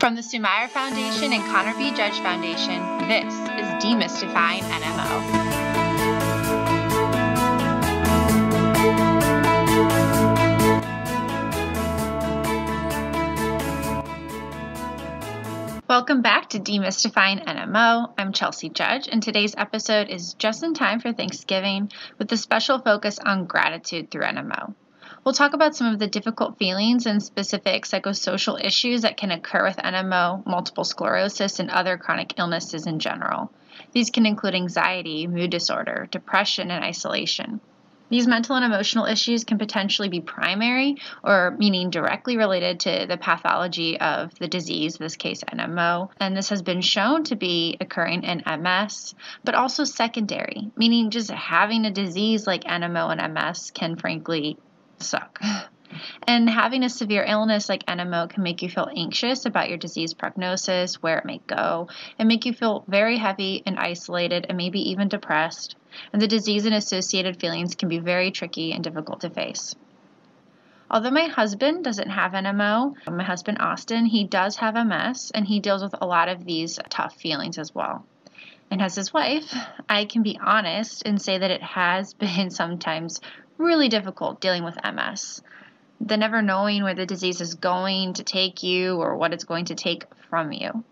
From the Sumaira Foundation and Connor B. Judge Foundation, this is Demystifying NMO. Welcome back to Demystifying NMO. I'm Chelsey Judge, and today's episode is just in time for Thanksgiving with a special focus on gratitude through NMO. We'll talk about some of the difficult feelings and specific psychosocial issues that can occur with NMO, multiple sclerosis, and other chronic illnesses in general. These can include anxiety, mood disorder, depression, and isolation. These mental and emotional issues can potentially be primary, or meaning directly related to the pathology of the disease, in this case NMO, and this has been shown to be occurring in MS, but also secondary, meaning just having a disease like NMO and MS can frankly suck. And having a severe illness like NMO can make you feel anxious about your disease prognosis, where it may go, and make you feel very heavy and isolated and maybe even depressed. And the disease and associated feelings can be very tricky and difficult to face. Although my husband doesn't have NMO, my husband Austin, he does have MS, and he deals with a lot of these tough feelings as well. And as his wife, I can be honest and say that it has been sometimes really difficult dealing with MS. The never knowing where the disease is going to take you or what it's going to take from you.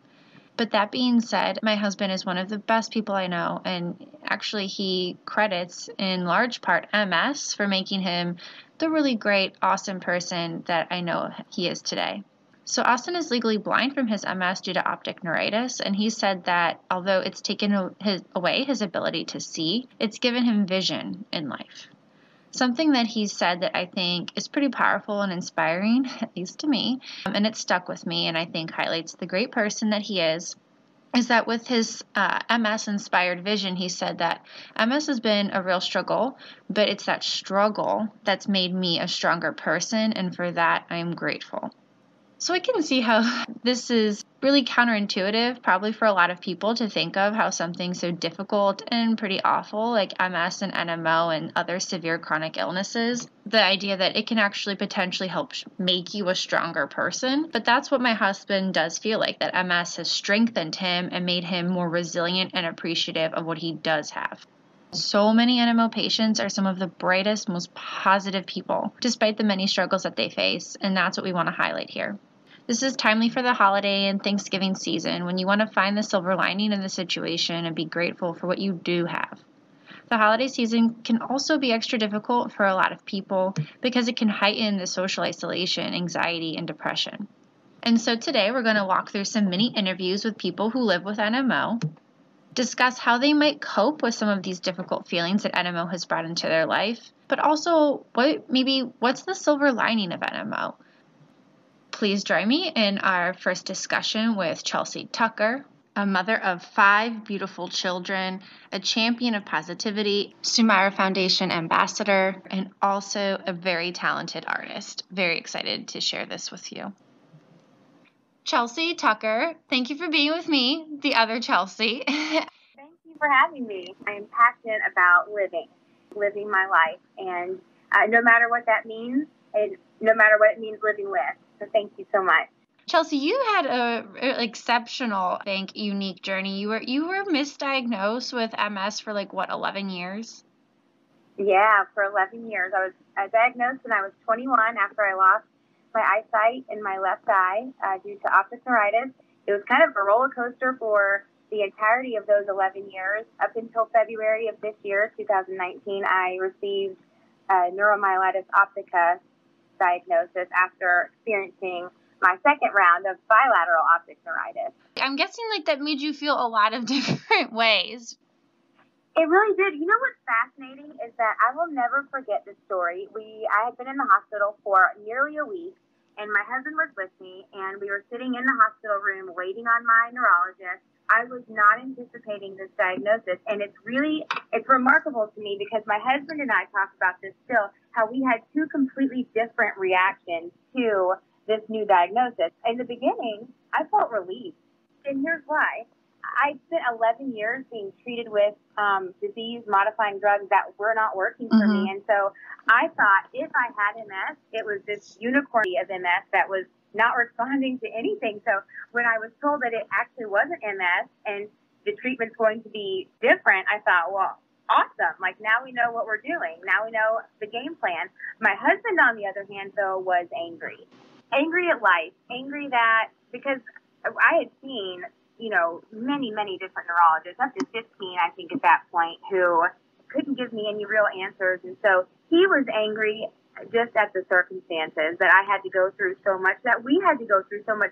But that being said, my husband is one of the best people I know, and actually he credits in large part MS for making him the really great, awesome person that I know he is today. So Austin is legally blind from his MS due to optic neuritis, and he said that although it's taken away his ability to see, it's given him vision in life. Something that he said that I think is pretty powerful and inspiring, at least to me, and it stuck with me and I think highlights the great person that he is that with his MS-inspired vision, he said that MS has been a real struggle, but it's that struggle that's made me a stronger person, and for that, I'm grateful. So I can see how this is really counterintuitive, probably for a lot of people, to think of how something so difficult and pretty awful like MS and NMO and other severe chronic illnesses, the idea that it can actually potentially help make you a stronger person. But that's what my husband does feel like, that MS has strengthened him and made him more resilient and appreciative of what he does have. So many NMO patients are some of the brightest, most positive people, despite the many struggles that they face, and that's what we want to highlight here. This is timely for the holiday and Thanksgiving season when you want to find the silver lining in the situation and be grateful for what you do have. The holiday season can also be extra difficult for a lot of people because it can heighten the social isolation, anxiety, and depression. And so today we're going to walk through some mini interviews with people who live with NMO, discuss how they might cope with some of these difficult feelings that NMO has brought into their life, but also what's the silver lining of NMO? Please join me in our first discussion with Chelsey Tucker, a mother of 5 beautiful children, a champion of positivity, Sumaira Foundation ambassador, and also a very talented artist. Very excited to share this with you. Chelsey Tucker, thank you for being with me, the other Chelsey. Thank you for having me. I am passionate about living my life, and no matter what that means, and no matter what it means living with. So thank you so much. Chelsey, you had an exceptional, I think, unique journey. You were misdiagnosed with MS for 11 years? Yeah, for 11 years. I was diagnosed when I was 21 after I lost my eyesight in my left eye due to optic neuritis. It was kind of a roller coaster for the entirety of those 11 years. Up until February of this year, 2019, I received neuromyelitis optica diagnosis after experiencing my second round of bilateral optic neuritis. I'm guessing that made you feel a lot of different ways. It really did. You know what's fascinating is that I will never forget this story. I had been in the hospital for nearly a week, and my husband was with me, and we were sitting in the hospital room waiting on my neurologist. I was not anticipating this diagnosis, and it's remarkable to me because my husband and I talk about this still, how we had 2 completely different reactions to this new diagnosis. In the beginning, I felt relieved, and here's why. I spent 11 years being treated with disease-modifying drugs that were not working for me, and so I thought if I had MS, it was this unicorn of MS that was not responding to anything. So when I was told that it actually wasn't MS and the treatment's going to be different, I thought, well, awesome. Like, now we know what we're doing. Now we know the game plan. My husband, on the other hand, though, was angry. Angry at life. Angry that, because I had seen, many, many different neurologists, up to 15, I think, at that point, who couldn't give me any real answers. And so he was angry just at the circumstances that I had to go through so much, that we had to go through so much.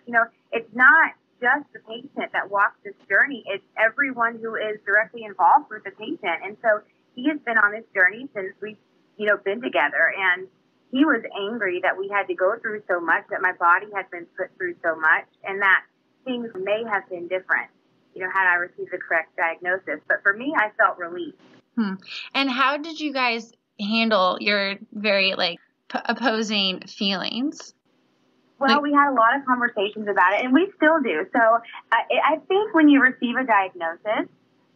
It's not just the patient that walks this journey. It's everyone who is directly involved with the patient. And so he has been on this journey since we've, been together. And he was angry that we had to go through so much, that my body had been put through so much, and that things may have been different, had I received the correct diagnosis. But for me, I felt relief. And how did you guys handle your very opposing feelings? Well, we had a lot of conversations about it, and we still do. So I think when you receive a diagnosis,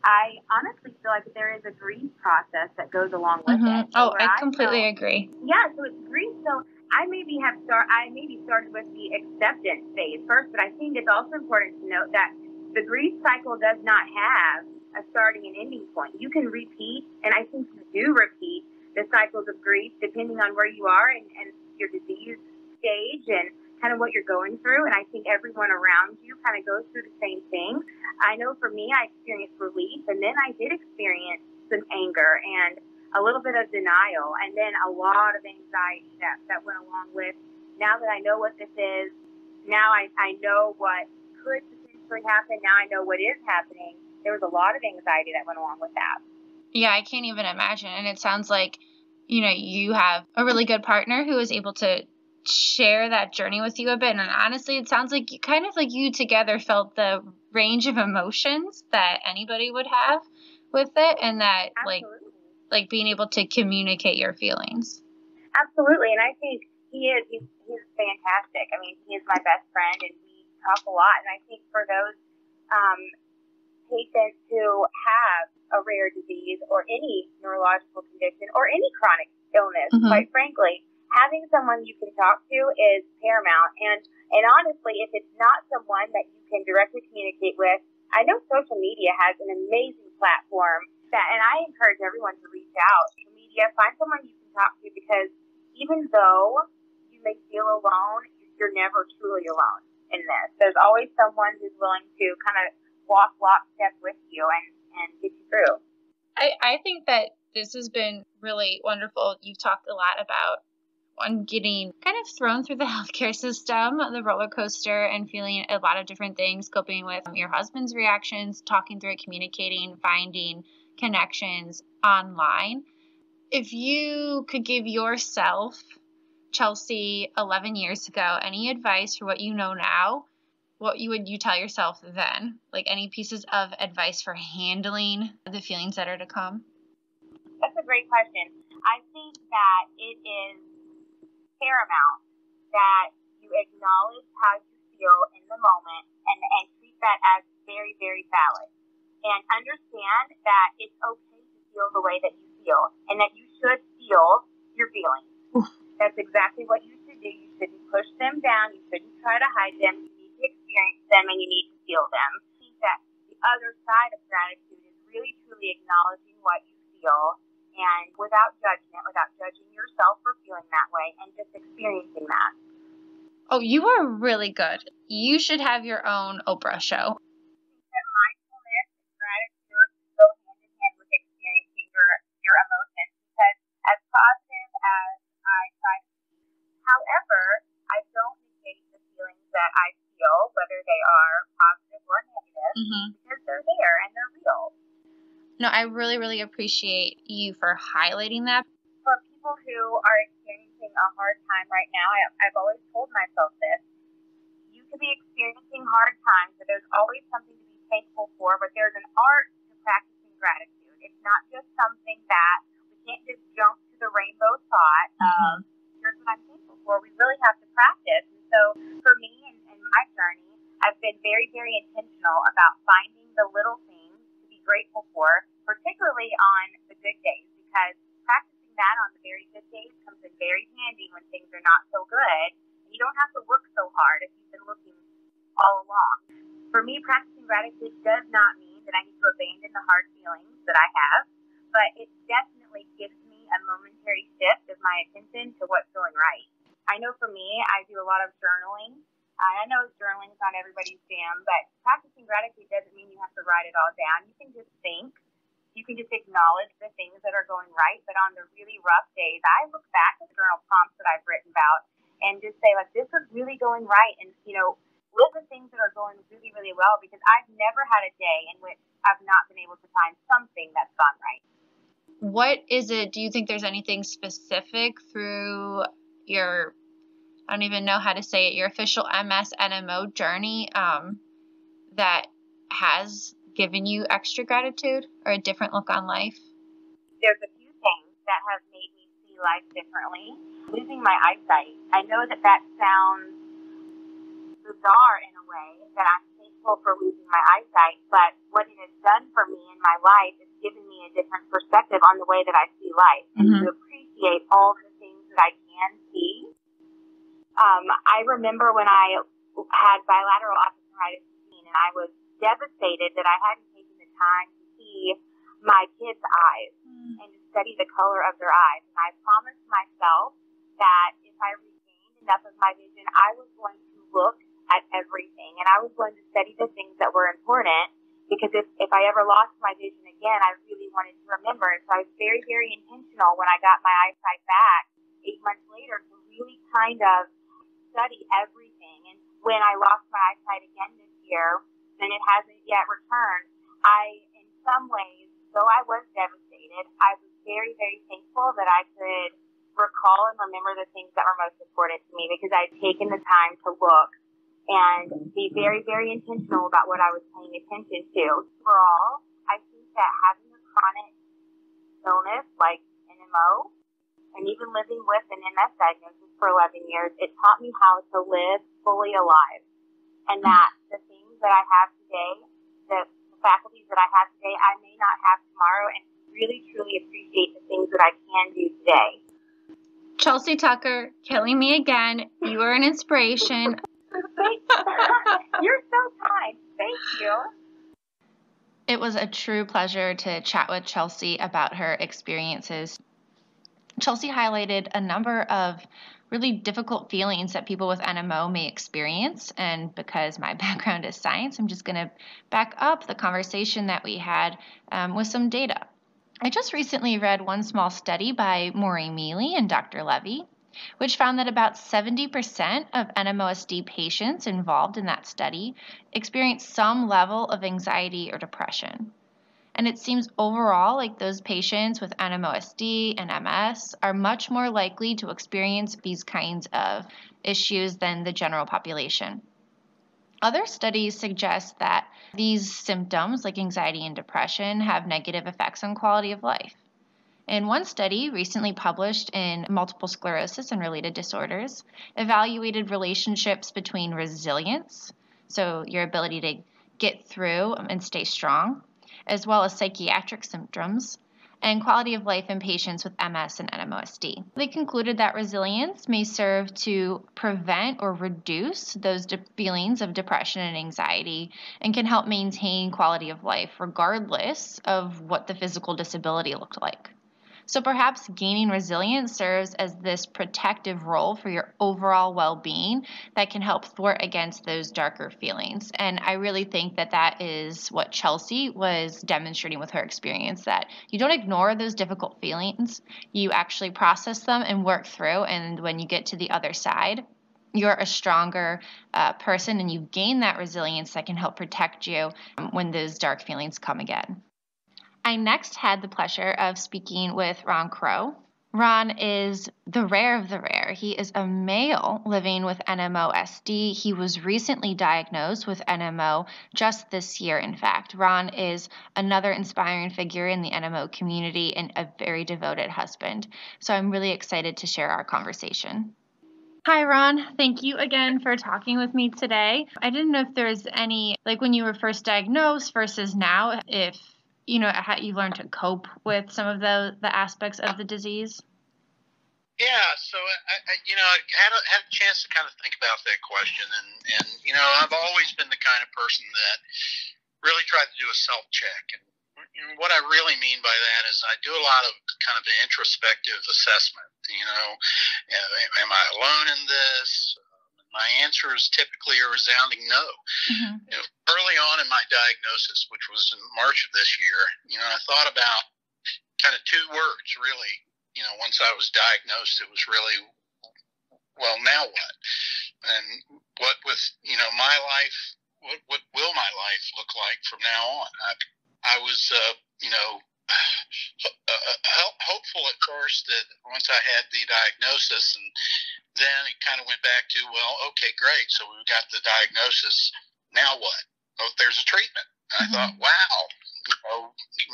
I honestly feel like there is a grief process that goes along with it. Oh, I completely agree. Yeah, so it's grief. So I maybe started with the acceptance phase first, but I think it's also important to note that the grief cycle does not have a starting and ending point. You can repeat, and I think you do repeat the cycles of grief depending on where you are and your disease stage and kind of what you're going through. And I think everyone around you kind of goes through the same thing. I know for me, I experienced relief, and then I did experience some anger and a little bit of denial, and then a lot of anxiety that went along with, now that I know what this is, now I know what could potentially happen, now I know what is happening. There was a lot of anxiety that went along with that. Yeah, I can't even imagine. And it sounds like, you have a really good partner who is able to share that journey with you a bit. And honestly, it sounds like you together felt the range of emotions that anybody would have with it, and that like being able to communicate your feelings. Absolutely. And I think he's fantastic. I mean, he is my best friend, and we talk a lot. And I think for those patients who have a rare disease or any neurological condition or any chronic illness, quite frankly, having someone you can talk to is paramount. And honestly, if it's not someone that you can directly communicate with, I know social media has an amazing platform and I encourage everyone to reach out. Social media, find someone you can talk to, because even though you may feel alone, you're never truly alone in this. There's always someone who's willing to kind of walk lockstep with you and get you through. I think that this has been really wonderful. You've talked a lot about getting kind of thrown through the healthcare system, the roller coaster, and feeling a lot of different things, coping with your husband's reactions, talking through it, communicating, finding connections online. If you could give yourself, Chelsey, 11 years ago, any advice for what you know now, what would you tell yourself then? Like any pieces of advice for handling the feelings that are to come? That's a great question. I think that it is paramount that you acknowledge how you feel in the moment and treat that as very, very valid. And understand that it's okay to feel the way that you feel, and that you should feel your feelings. That's exactly what you should do. You shouldn't push them down. You shouldn't try to hide them. You need to experience them, and you need to feel them. I think that the other side of gratitude is really, truly acknowledging what you feel, and without judgment, without judging yourself for feeling that way, and just experiencing that. Oh, you are really good. You should have your own Oprah show. Mindfulness and gratitude go hand in hand with experiencing your emotions, because as positive as I try to be, however, I don't negate the feelings that I feel, whether they are positive or negative, because they're there and they're real. No, I really, really appreciate you for highlighting that. For people who are experiencing a hard time right now, I've always told myself this. You could be experiencing hard times, but there's always something to be thankful for, but there's an art to practicing gratitude. It's not just something that we can't just jump to the rainbow thought of, here's what I'm thankful for. We really have to practice. And so for me and my journey, I've been very, very intentional about finding the little things to be grateful for, particularly on the good days, because practicing that on the very good days comes in very handy when things are not so good. And You don't have to look so hard if you've been looking all along. For me, practicing gratitude does not mean that I need to abandon the hard feelings that I have, but it definitely gives me a momentary shift of my attention to what's going right. I know for me, I do a lot of journaling. I know journaling's not everybody's jam, but practicing gratitude doesn't mean you have to write it all down. You can just think. You can just acknowledge the things that are going right, but on the really rough days, I look back at the journal prompts that I've written about and just say, like, this was really going right, and, live the things that are going really, really well, because I've never had a day in which I've not been able to find something that's gone right. What is it? Do you think there's anything specific through your, I don't even know how to say it, your official MS NMO journey that has given you extra gratitude or a different look on life? There's a few things that have made me see life differently. Losing my eyesight. I know that sounds bizarre in a way, that I'm thankful for losing my eyesight, but what it has done for me in my life is given me a different perspective on the way that I see life, and to appreciate all the things that I can see. I remember when I had bilateral optic neuritis and I was devastated that I hadn't taken the time to see my kids' eyes and to study the color of their eyes. And I promised myself that if I regained enough of my vision, I was going to look at everything, and I was going to study the things that were important, because if I ever lost my vision again, I really wanted to remember it. So I was very, very intentional when I got my eyesight back 8 months later to really kind of study everything. And when I lost my eyesight again this year, and it hasn't yet returned, in some ways, though I was devastated, I was very, very thankful that I could recall and remember the things that were most important to me, because I'd taken the time to look and be very, very intentional about what I was paying attention to. Overall, I think that having a chronic illness like NMO, and even living with an MS diagnosis for 11 years, it taught me how to live fully alive. And that the things that I have today, the faculties that I have today, I may not have tomorrow, and really, truly appreciate the things that I can do today. Chelsey Tucker, killing me again. You are an inspiration. You're so kind. Thank you. It was a true pleasure to chat with Chelsey about her experiences. Chelsey highlighted a number of really difficult feelings that people with NMO may experience, and because my background is science, I'm just going to back up the conversation that we had with some data. I just recently read one small study by Marie Newbrough and Dr. Levy, which found that about 70% of NMOSD patients involved in that study experienced some level of anxiety or depression. And it seems overall like those patients with NMOSD and MS are much more likely to experience these kinds of issues than the general population. Other studies suggest that these symptoms, like anxiety and depression, have negative effects on quality of life. In one study recently published in Multiple Sclerosis and Related Disorders, evaluated relationships between resilience, so your ability to get through and stay strong, as well as psychiatric symptoms, and quality of life in patients with MS and NMOSD. They concluded that resilience may serve to prevent or reduce those feelings of depression and anxiety, and can help maintain quality of life regardless of what the physical disability looked like. So perhaps gaining resilience serves as this protective role for your overall well-being that can help thwart against those darker feelings. And I really think that that is what Chelsey was demonstrating with her experience, that you don't ignore those difficult feelings, you actually process them and work through, and when you get to the other side, you're a stronger person, and you've gained that resilience that can help protect you when those dark feelings come again. I next had the pleasure of speaking with Crowe. Ron is the rare of the rare. He is a male living with NMOSD. He was recently diagnosed with NMO just this year, in fact. Ron is another inspiring figure in the NMO community and a very devoted husband. So I'm really excited to share our conversation. Hi, Ron. Thank you again for talking with me today. I didn't know if there's any, like when you were first diagnosed versus now, if you learned to cope with some of the aspects of the disease? Yeah, so I had a chance to kind of think about that question, and I've always been the kind of person that really tried to do a self-check, and what I really mean by that is I do a lot of kind of introspective assessment. Am I alone in this? My answer is typically a resounding no. Mm-hmm. Early on in my diagnosis, which was in March of this year, I thought about kind of two words, really. Once I was diagnosed, it was really, well, now what? And what with, my life, what will my life look like from now on? I was, hopeful at first that once I had the diagnosis, and then it kind of went back to, well, okay, great. So we've got the diagnosis. Now what? Oh, there's a treatment. And I thought, wow,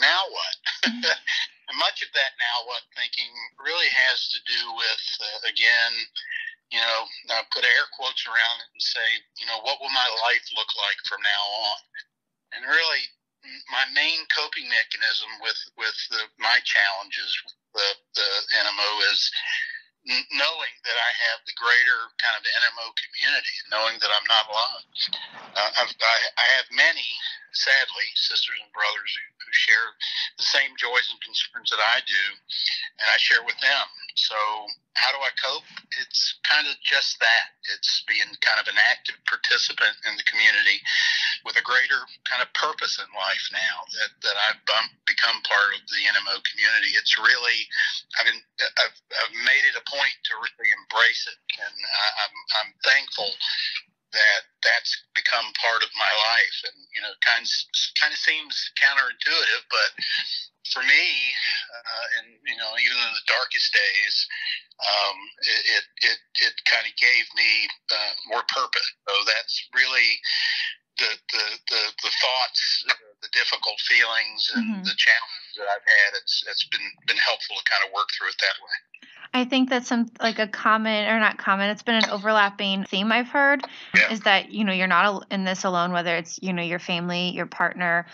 now what? And much of that now what thinking really has to do with, again, I put air quotes around it and say, what will my life look like from now on? And really, my main coping mechanism with my challenges with the NMO is knowing that I have the greater kind of NMO community, knowing that I'm not alone. I have many, sadly, sisters and brothers who share the same joys and concerns that I do, and I share with them. So how do I cope? It's kind of just that. It's being kind of an active participant in the community with a greater kind of purpose in life now that I've become part of the NMO community. It's really, I've made it a point to really embrace it, and I'm thankful that that's become part of my life. And kind of seems counterintuitive, but for me, and even in the darkest days, it kind of gave me more purpose. So that's really the thoughts, the difficult feelings, and the challenges that I've had. It's been helpful to kind of work through it that way. I think that's a common, or not common, it's been an overlapping theme I've heard, is that, you're not in this alone, whether it's, your family, your partner,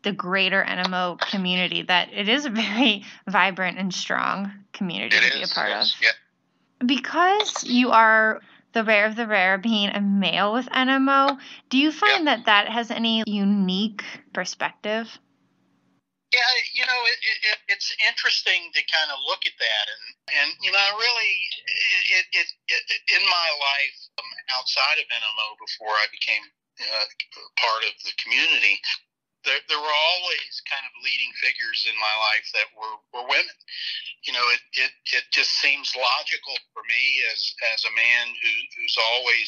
the greater NMO community, that it is a very vibrant and strong community to be a part of. Yeah. Because you are the rare of the rare, being a male with NMO, do you find that has any unique perspective? Yeah, it's interesting to kind of look at that, and really, it in my life outside of NMO, before I became part of the community, there were always kind of leading figures in my life that were women. It just seems logical for me as a man who's always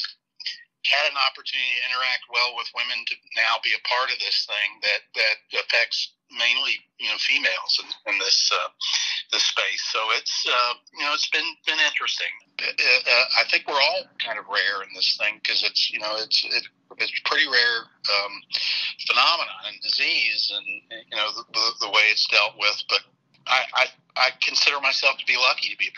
had an opportunity to interact well with women to now be a part of this thing that affects mainly females in this space. So it's been interesting. I think we're all kind of rare in this thing because it's pretty rare phenomenon and disease, and the way it's dealt with. But I consider myself to be lucky to be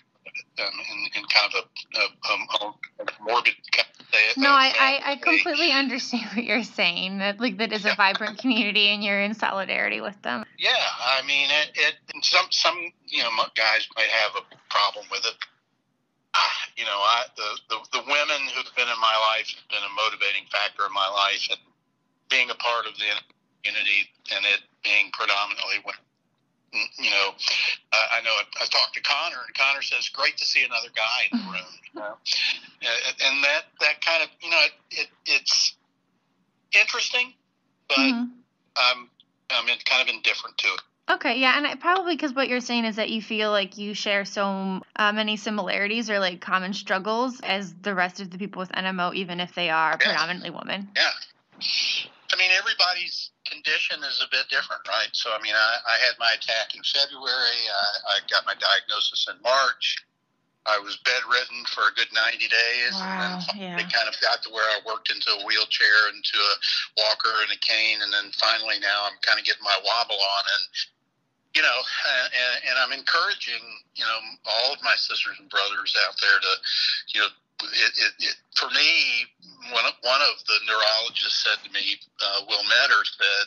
in kind of a morbid kind of No, I completely understand what you're saying. That is a vibrant community, and you're in solidarity with them. Yeah, I mean, some guys might have a problem with it. The women who've been in my life have been a motivating factor in my life, and being a part of the community, and it being predominantly women. I know I talked to Connor, and Connor says, "Great to see another guy in the room." And that kind of, it's interesting, but I'm kind of indifferent to it. Okay, yeah, and probably because what you're saying is that you feel like you share so many similarities or common struggles as the rest of the people with NMO, even if they are predominantly women. Yeah. I mean, everybody's condition is a bit different, right? So, I mean, I had my attack in February. I got my diagnosis in March. I was bedridden for a good 90 days. Wow, and then it kind of got to where I worked into a wheelchair, into a walker and a cane. And then finally now I'm kind of getting my wobble on. And, and I'm encouraging, all of my sisters and brothers out there to, for me, one of the neurologists said to me, Will Metter said,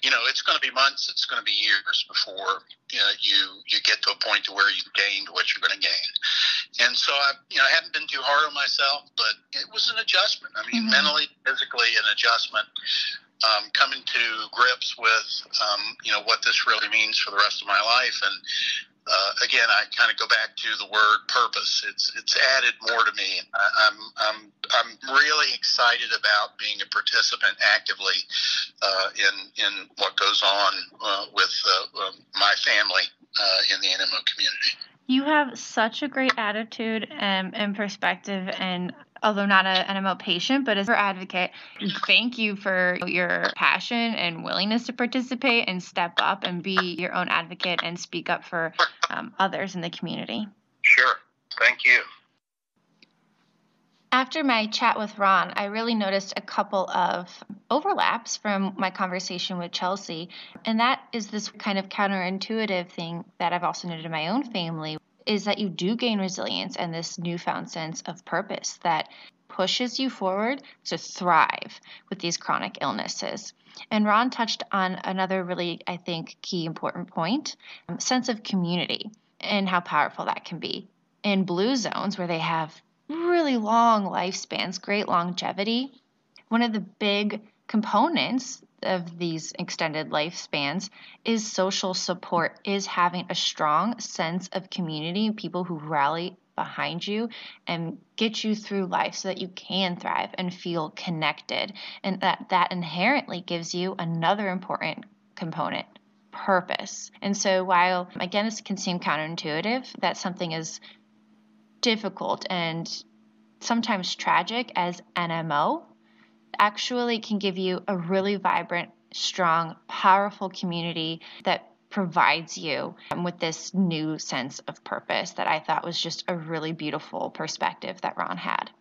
it's going to be months, it's going to be years before you get to a point to where you've gained what you're going to gain. And so I haven't been too hard on myself, but it was an adjustment. I mean, mentally, physically, an adjustment. Coming to grips with, what this really means for the rest of my life. And again, I kind of go back to the word purpose. It's added more to me. I'm really excited about being a participant actively in what goes on with my family in the NMO community. You have such a great attitude and perspective, and although not an NMO patient, but as an advocate, thank you for your passion and willingness to participate and step up and be your own advocate and speak up for others in the community. Sure. Thank you. After my chat with Ron, I really noticed a couple of overlaps from my conversation with Chelsey, and that is this kind of counterintuitive thing that I've also noted in my own family, is that you do gain resilience and this newfound sense of purpose that pushes you forward to thrive with these chronic illnesses. And Ron touched on another really, I think, key important point, sense of community and how powerful that can be. In blue zones where they have really long lifespans, great longevity, one of the big components of these extended lifespans is social support, is having a strong sense of community, people who rally behind you and get you through life so that you can thrive and feel connected. And that inherently gives you another important component, purpose. And so while, again, this can seem counterintuitive, that something as difficult and sometimes tragic as NMO actually can give you a really vibrant, strong, powerful community that provides you with this new sense of purpose that I thought was just a really beautiful perspective that Ron had.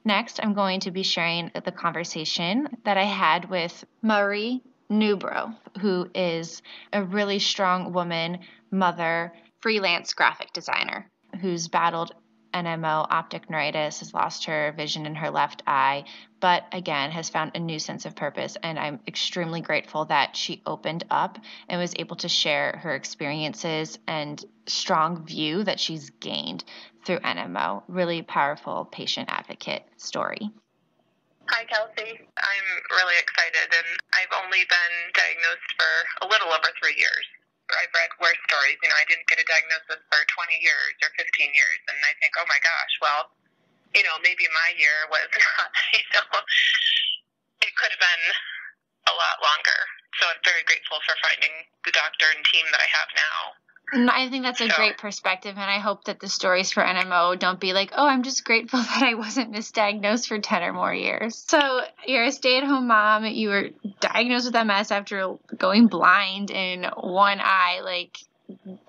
Next, I'm going to be sharing the conversation that I had with Marie Newbrough, who is a really strong woman, mother, freelance graphic designer who's battled NMO, optic neuritis, has lost her vision in her left eye, but again has found a new sense of purpose. And I'm extremely grateful that she opened up and was able to share her experiences and strong view that she's gained through NMO. Really powerful patient advocate story. Hi, Chelsey. I'm really excited, and I've only been diagnosed for a little over 3 years. I've read worse stories. I didn't get a diagnosis for 20 years or 15 years, and I think, oh my gosh, well, maybe my year was not, it could have been a lot longer. So I'm very grateful for finding the doctor and team that I have now. I think that's a great perspective, and I hope that the stories for NMO don't be like, oh, I'm just grateful that I wasn't misdiagnosed for 10 or more years. So you're a stay-at-home mom. You were diagnosed with MS after going blind in one eye. Like,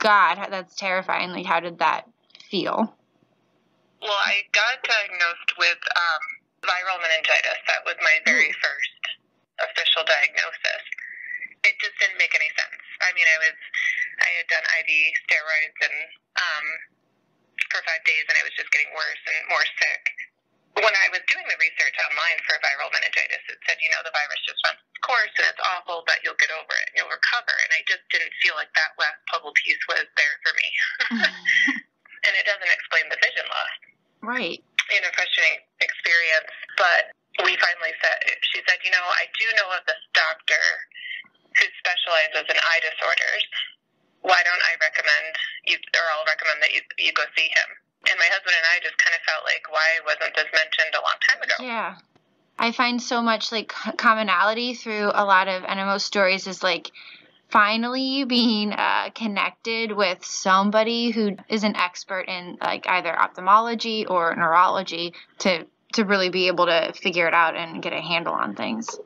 God, that's terrifying. Like, how did that feel? Well, I got diagnosed with viral meningitis. That was my very first official diagnosis. It just didn't make any sense. I had done IV steroids and for 5 days, and I was just getting worse and more sick. When I was doing the research online for viral meningitis, it said, the virus just runs its course and it's awful, but you'll get over it and you'll recover. And I just didn't feel like that last puzzle piece was there for me. And it doesn't explain the vision loss. Right. A frustrating experience. But we finally said, she said, I do know of this doctor who specializes in eye disorders. Why don't I recommend you, or I'll recommend that you go see him. And my husband and I just kind of felt like, why wasn't this mentioned a long time ago? Yeah. I find so much commonality through a lot of NMO stories is finally being connected with somebody who is an expert in either ophthalmology or neurology to really be able to figure it out and get a handle on things.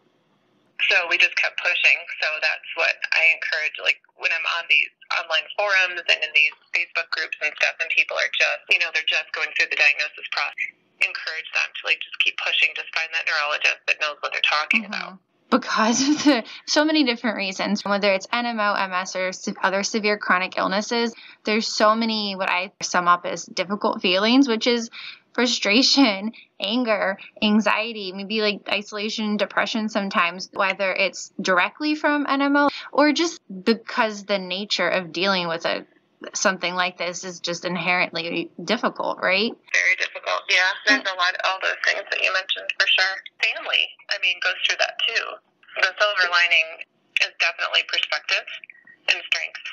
So we just kept pushing. So that's what I encourage, when I'm on these online forums and in these Facebook groups and stuff, and people are just, they're just going through the diagnosis process, encourage them to just keep pushing, just find that neurologist that knows what they're talking about. Because of so many different reasons, whether it's NMO, MS, or other severe chronic illnesses, there's so many what I sum up as difficult feelings, which is frustration anger, anxiety, maybe like isolation, depression sometimes, whether it's directly from NMO or just because the nature of dealing with something like this is just inherently difficult, right? Very difficult, yeah. There's a lot, all those things that you mentioned for sure. Family, goes through that too. The silver lining is definitely perspective and strength.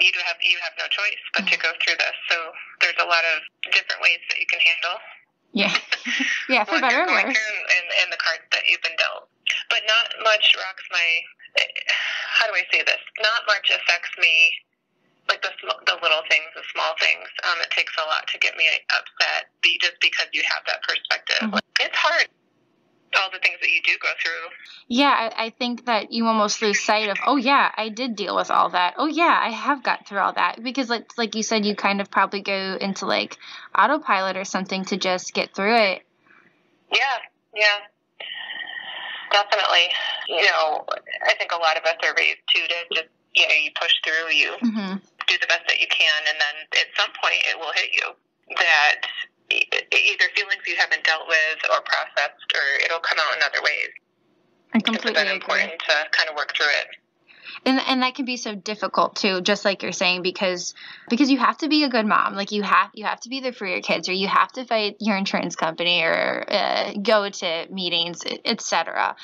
You have no choice but to go through this. So there's a lot of different ways that you can handle. Yeah, yeah, for better or worse. And the cards that you've been dealt. But not much rocks my. How do I say this? Not much affects me. Like the little things, the small things. It takes a lot to get me upset just because you have that perspective. Mm-hmm. It's hard. All the things that you do go through. Yeah, I think that you almost lose sight of, oh yeah, I did deal with all that. Oh yeah, I have got through all that. Because like you said, you kind of probably go into like autopilot or something to just get through it. Yeah. Definitely. I think a lot of us are raised to just, you push through, you do the best that you can, and then at some point it will hit you that either feelings you haven't dealt with or processed, or it'll come out in other ways. I completely agree. It's important to kind of work through it. And that can be so difficult too, just like you're saying, because you have to be a good mom. Like you have to be there for your kids, or you have to fight your insurance company, or go to meetings, etc.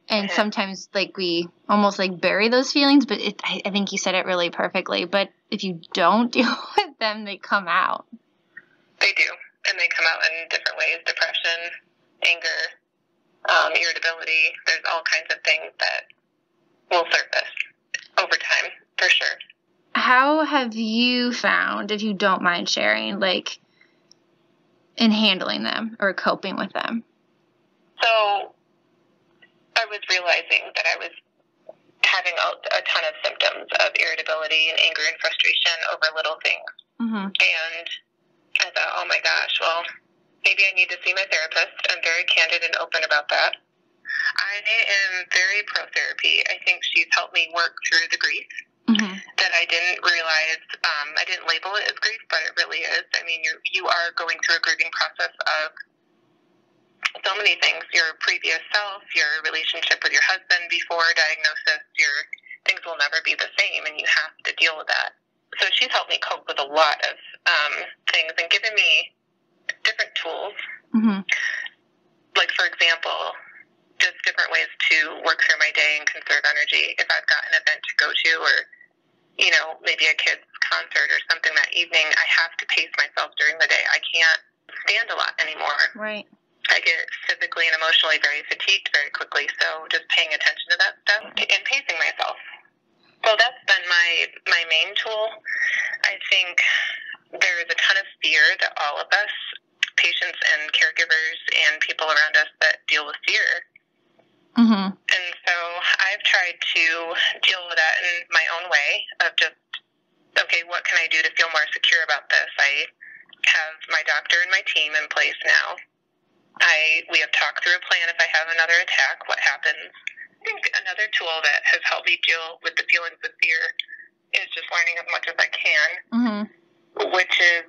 And sometimes like we almost like bury those feelings, but I think you said it really perfectly. But if you don't deal with them, they come out. They do, and they come out in different ways: depression, anger, irritability. There's all kinds of things that will surface over time, for sure. How have you found, if you don't mind sharing, like in handling them or coping with them? So I was realizing that I was having a ton of symptoms of irritability and anger and frustration over little things. Mm-hmm. And I thought, oh my gosh, well, maybe I need to see my therapist. I'm very candid and open about that. I am very pro-therapy. I think she's helped me work through the grief that I didn't realize. I didn't label it as grief, but it really is. You are going through a grieving process of so many things: your previous self, your relationship with your husband before diagnosis. Your things will never be the same, and you have to deal with that. So she's helped me cope with a lot of things and given me different tools. Mm-hmm. Like, for example, just different ways to work through my day and conserve energy. If I've got an event to go to, or maybe a kid's concert or something that evening, I have to pace myself during the day. I can't stand a lot anymore. Right. I get physically and emotionally very fatigued very quickly, so just paying attention to that stuff and pacing myself. So that's been my main tool. I think there is a ton of fear that all of us, patients and caregivers and people around us that deal with fear. Mm-hmm. And so I've tried to deal with that in my own way of just, okay, what can I do to feel more secure about this? I have my doctor and my team in place now. We have talked through a plan if I have another attack, what happens. I think another tool that has helped me deal with the feelings of fear is just learning as much as I can, which is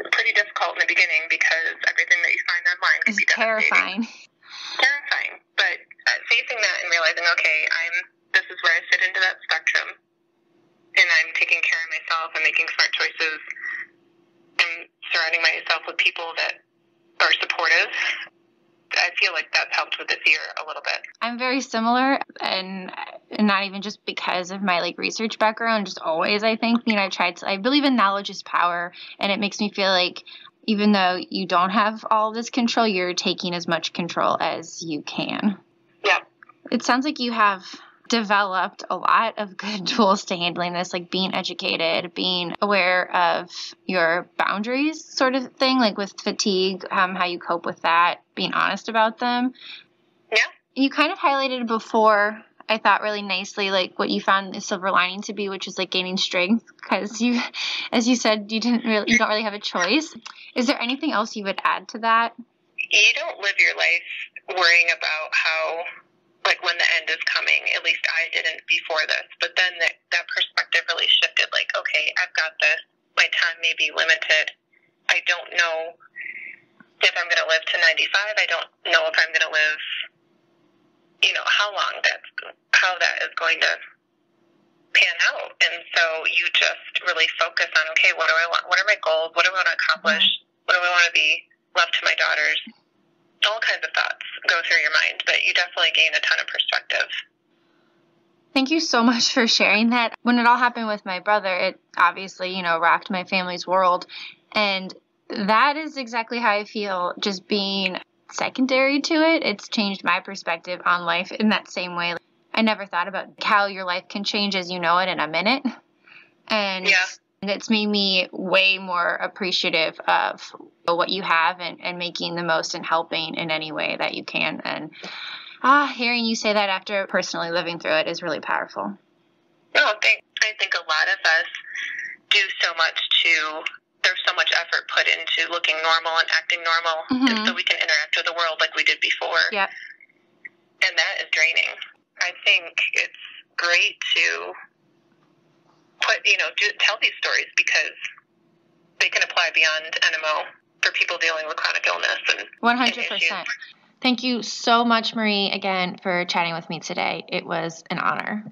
pretty difficult in the beginning because everything that you find online can be terrifying. Terrifying. But facing that and realizing, okay, this is where I fit into that spectrum, and I'm taking care of myself and making smart choices and surrounding myself with people that are supportive. I feel like that's helped with the fear a little bit. I'm very similar, and not even just because of my research background, just always, I think, I believe in knowledge is power, and it makes me feel like even though you don't have all this control, you're taking as much control as you can. Yeah. It sounds like you have developed a lot of good tools to handling this, like being educated, being aware of your boundaries sort of thing, like with fatigue, how you cope with that, being honest about them. Yeah. You kind of highlighted before, I thought really nicely, like what you found the silver lining to be, which is like gaining strength, because you, as you said, you don't really have a choice. Is there anything else you would add to that? You don't live your life worrying about how, when the end is coming. At least I didn't before this. But then that perspective really shifted. Okay, I've got this. My time may be limited. I don't know if I'm going to live to 95. I don't know if I'm going to live, how long how that is going to pan out. And so you just really focus on, okay, what do I want? What are my goals? What do I want to accomplish? What do I want to be left to my daughters? All kinds of thoughts go through your mind, but you definitely gain a ton of perspective. Thank you so much for sharing that. When it all happened with my brother, it obviously, rocked my family's world. And that is exactly how I feel, just being secondary to it. It's changed my perspective on life in that same way. I never thought about how your life can change as you know it in a minute. And it's made me way more appreciative of what you have and making the most and helping in any way that you can. And hearing you say that after personally living through it is really powerful. No, I think a lot of us do so much there's so much effort put into looking normal and acting normal just so we can interact with the world like we did before. Yep. And that is draining. I think it's great to tell these stories because they can apply beyond NMO for people dealing with chronic illness and 100%. Thank you so much, Marie, again, for chatting with me today. It was an honor.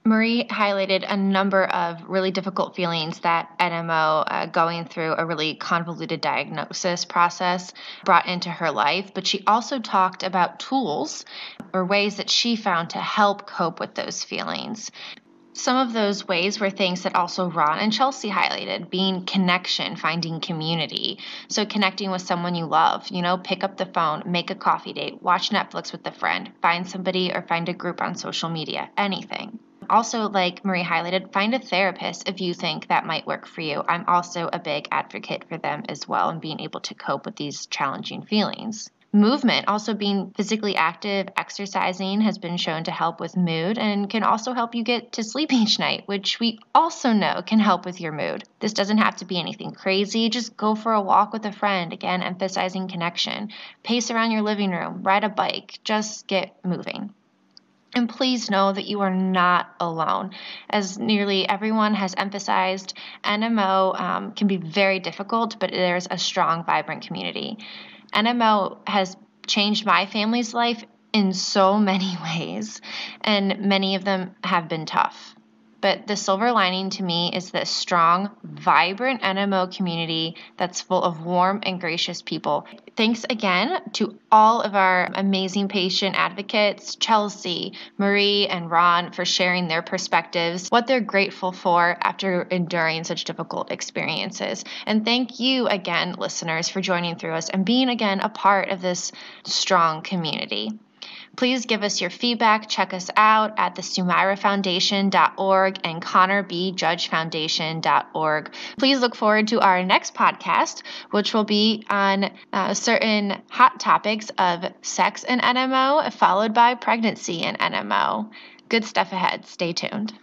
Marie highlighted a number of really difficult feelings that NMO, going through a really convoluted diagnosis process, brought into her life, but she also talked about tools or ways that she found to help cope with those feelings. Some of those ways were things that also Ron and Chelsey highlighted, being connection, finding community. So connecting with someone you love, pick up the phone, make a coffee date, watch Netflix with a friend, find somebody or find a group on social media, anything. Also, like Marie highlighted, find a therapist if you think that might work for you. I'm also a big advocate for them as well and being able to cope with these challenging feelings. Movement, also being physically active, exercising, has been shown to help with mood and can also help you get to sleep each night, which we also know can help with your mood. This doesn't have to be anything crazy. Just go for a walk with a friend, again, emphasizing connection. Pace around your living room, ride a bike, just get moving. And please know that you are not alone. As nearly everyone has emphasized, NMO can be very difficult, but there's a strong, vibrant community. NMO has changed my family's life in so many ways, and many of them have been tough. But the silver lining to me is this strong, vibrant NMO community that's full of warm and gracious people. Thanks again to all of our amazing patient advocates, Chelsey, Marie, and Ron, for sharing their perspectives, what they're grateful for after enduring such difficult experiences. And thank you again, listeners, for joining through us and being again a part of this strong community. Please give us your feedback. Check us out at the SumairaFoundation.org and ConnorBJudgeFoundation.org. Please look forward to our next podcast, which will be on certain hot topics of sex and NMO, followed by pregnancy and NMO. Good stuff ahead. Stay tuned.